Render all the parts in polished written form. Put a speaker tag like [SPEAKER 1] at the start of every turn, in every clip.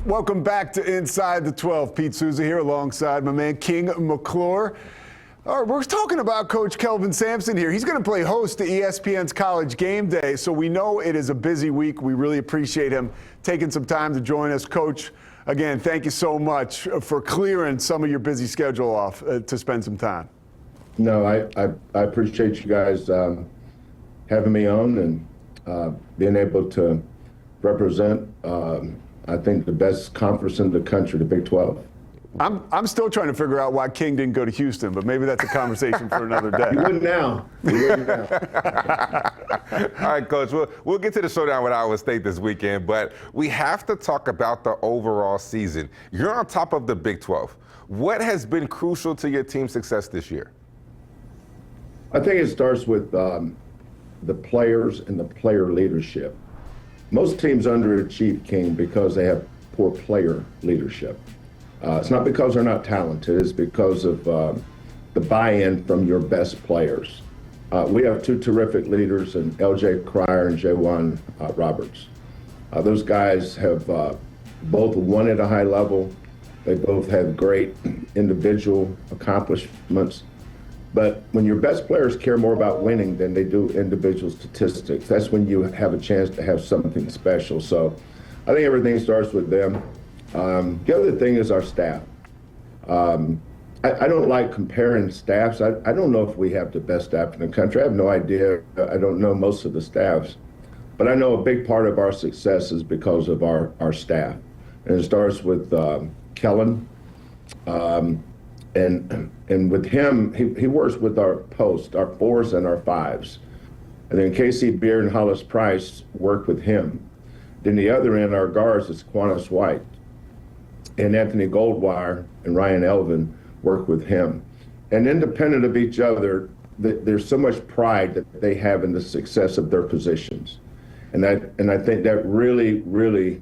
[SPEAKER 1] Welcome back to Inside the 12. Pete Souza here alongside my man King McClure. All right, we're talking about Coach Kelvin Sampson here. He's going to play host to ESPN's College Game Day, so we know it is a busy week. We really appreciate him taking some time to join us. Coach, again, thank you so much for clearing some of your busy schedule off to spend some time.
[SPEAKER 2] No, I appreciate you guys having me on and being able to represent I think the best conference in the country, the Big 12.
[SPEAKER 1] I'm still trying to figure out why King didn't go to Houston, but maybe that's a conversation for another day.
[SPEAKER 2] You wouldn't now. You wouldn't now.
[SPEAKER 3] All right, Coach, we'll get to the showdown with Iowa State this weekend, but we have to talk about the overall season. You're on top of the Big 12. What has been crucial to your team's success this year?
[SPEAKER 2] I think it starts with the players and the player leadership. Most teams underachieve, King, because they have poor player leadership. It's not because they're not talented, it's because of the buy-in from your best players. We have two terrific leaders in LJ Cryer and Jawan Roberts. Those guys have both won at a high level. They both have great individual accomplishments. But when your best players care more about winning than they do individual statistics, that's when you have a chance to have something special. So I think everything starts with them. The other thing is our staff. I don't like comparing staffs. I don't know if we have the best staff in the country. I have no idea. I don't know most of the staffs. But I know a big part of our success is because of our staff. And it starts with Kelvin. And with him, he works with our posts, our fours and our fives. And then Casey Beard and Hollis Price work with him. Then the other end, our guards, is Quantas White. And Anthony Goldwire and Ryan Elvin work with him. And independent of each other, there's so much pride that they have in the success of their positions. And I think that really, really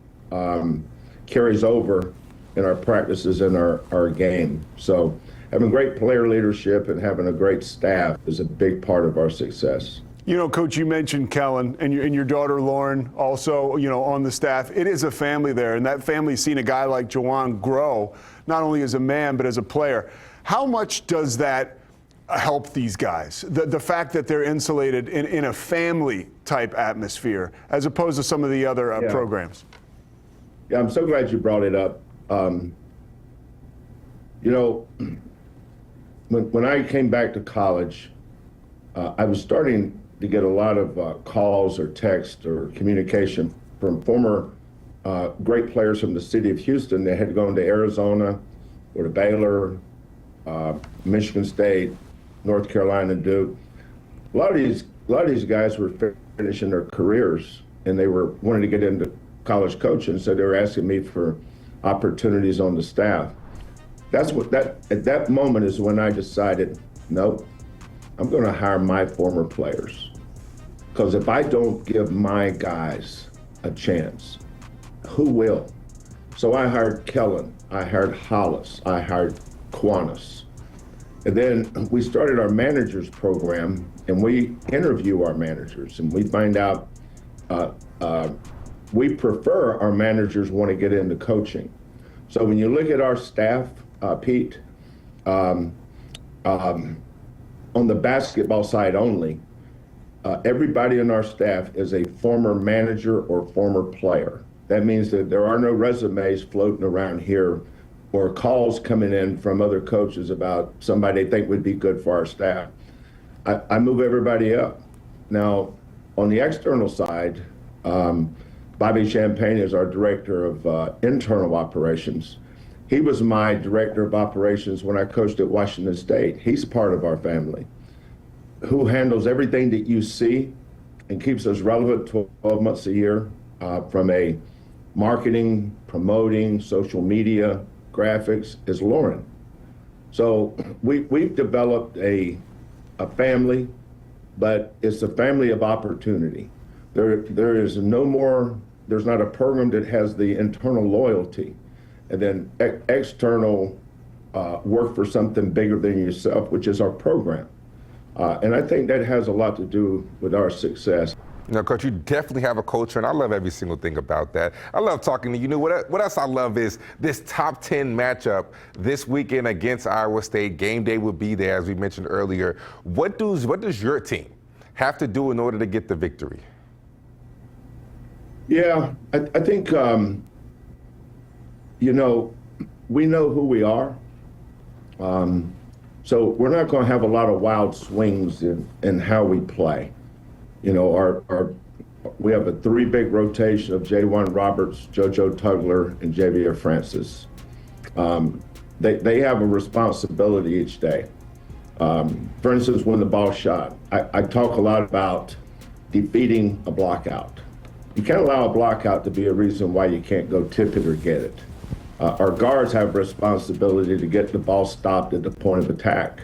[SPEAKER 2] carries over in our practices and our game. So having great player leadership and having a great staff is a big part of our success.
[SPEAKER 1] You know, Coach, you mentioned Kellen and your daughter Lauren also, on the staff. It is a family there, and that family's seen a guy like Jawan grow, not only as a man, but as a player. How much does that help these guys? The fact that they're insulated in a family-type atmosphere, as opposed to some of the other programs?
[SPEAKER 2] Yeah, I'm so glad you brought it up. When I came back to college, I was starting to get a lot of calls or text or communication from former great players from the city of Houston that had gone to Arizona or to Baylor, Michigan State, North Carolina, Duke. A lot of these guys were finishing their careers and they were wanting to get into college coaching, so they were asking me for opportunities on the staff. At that moment is when I decided, nope, I'm going to hire my former players. Because if I don't give my guys a chance, who will? So I hired Kellen, I hired Hollis, I hired Quantas. And then we started our managers program, and we interview our managers, and we find out we prefer our managers want to get into coaching. So when you look at our staff, Pete, on the basketball side only, everybody in our staff is a former manager or former player. That means that there are no resumes floating around here or calls coming in from other coaches about somebody they think would be good for our staff. I move everybody up. Now, on the external side, Bobby Champagne is our director of internal operations. He was my director of operations when I coached at Washington State. He's part of our family, who handles everything that you see and keeps us relevant 12 months a year, from a marketing, promoting, social media, graphics, is Lauren. So we've developed a family, but it's a family of opportunity. There's not a program that has the internal loyalty and then external work for something bigger than yourself, which is our program. And I think that has a lot to do with our success.
[SPEAKER 3] No, Coach, you definitely have a culture, and I love every single thing about that. I love talking to you. What else I love is this top 10 matchup this weekend against Iowa State. Game day will be there, as we mentioned earlier. What does your team have to do in order to get the victory?
[SPEAKER 2] Yeah, I think, we know who we are. So we're not going to have a lot of wild swings in how we play. We have a 3 big rotation of J1 Roberts, JoJo Tugler, and Javier Francis. They have a responsibility each day. For instance, when the ball's shot, I talk a lot about defeating a blockout. You can't allow a blockout to be a reason why you can't go tip it or get it. Our guards have a responsibility to get the ball stopped at the point of attack.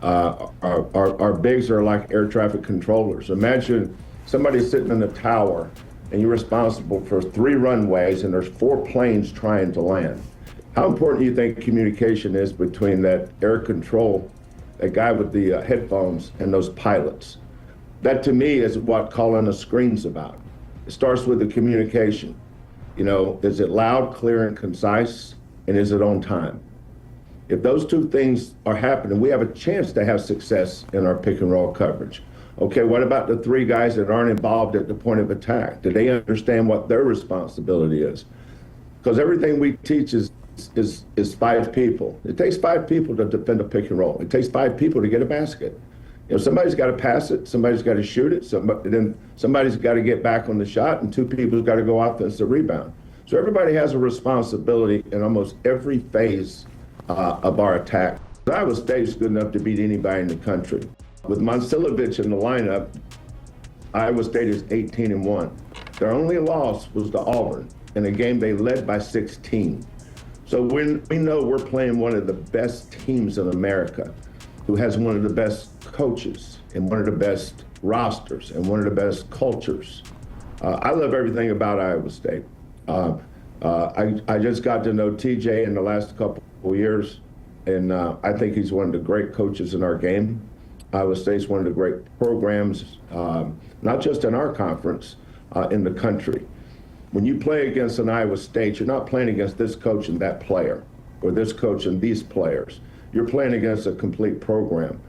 [SPEAKER 2] Our bigs are like air traffic controllers. Imagine somebody sitting in the tower and you're responsible for 3 runways and there's 4 planes trying to land. How important do you think communication is between that air control, that guy with the headphones, and those pilots? That to me is what calling a screen's about. It starts with the communication. Is it loud, clear, and concise, and is it on time? If those 2 things are happening, we have a chance to have success in our pick and roll coverage. Okay, what about the 3 guys that aren't involved at the point of attack? Do they understand what their responsibility is? Because everything we teach is 5 people. It takes 5 people to defend a pick and roll. It takes 5 people to get a basket. Somebody's got to pass it, somebody's got to shoot it, then somebody's got to get back on the shot, and 2 people's got to go offensive rebound. So everybody has a responsibility in almost every phase of our attack. Iowa State's good enough to beat anybody in the country. With Monsilovic in the lineup, Iowa State is 18-1. Their only loss was to Auburn in a game they led by 16. So we know we're playing one of the best teams in America, who has one of the best coaches and one of the best rosters and one of the best cultures. I love everything about Iowa State. I just got to know TJ in the last couple of years, and I think he's one of the great coaches in our game. Iowa State's one of the great programs, not just in our conference, in the country. When you play against an Iowa State, you're not playing against this coach and that player, or this coach and these players. You're playing against a complete program.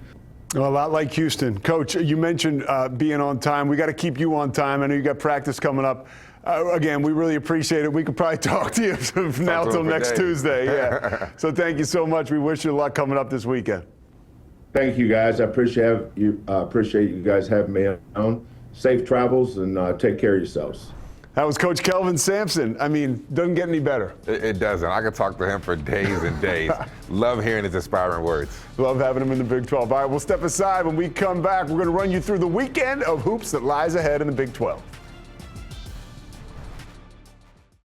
[SPEAKER 1] Well, a lot like Houston. Coach, you mentioned being on time. We got to keep you on time. I know you got practice coming up. Again, we really appreciate it. We could probably talk to you from now till next Tuesday. Yeah. So thank you so much. We wish you luck coming up this weekend.
[SPEAKER 2] Thank you, guys. I appreciate you guys having me on. Safe travels and take care of yourselves.
[SPEAKER 1] That was Coach Kelvin Sampson. I mean, doesn't get any better.
[SPEAKER 3] It doesn't. I could talk to him for days and days. Love hearing his inspiring words.
[SPEAKER 1] Love having him in the Big 12. All right, we'll step aside. When we come back, we're going to run you through the weekend of hoops that lies ahead in the Big 12.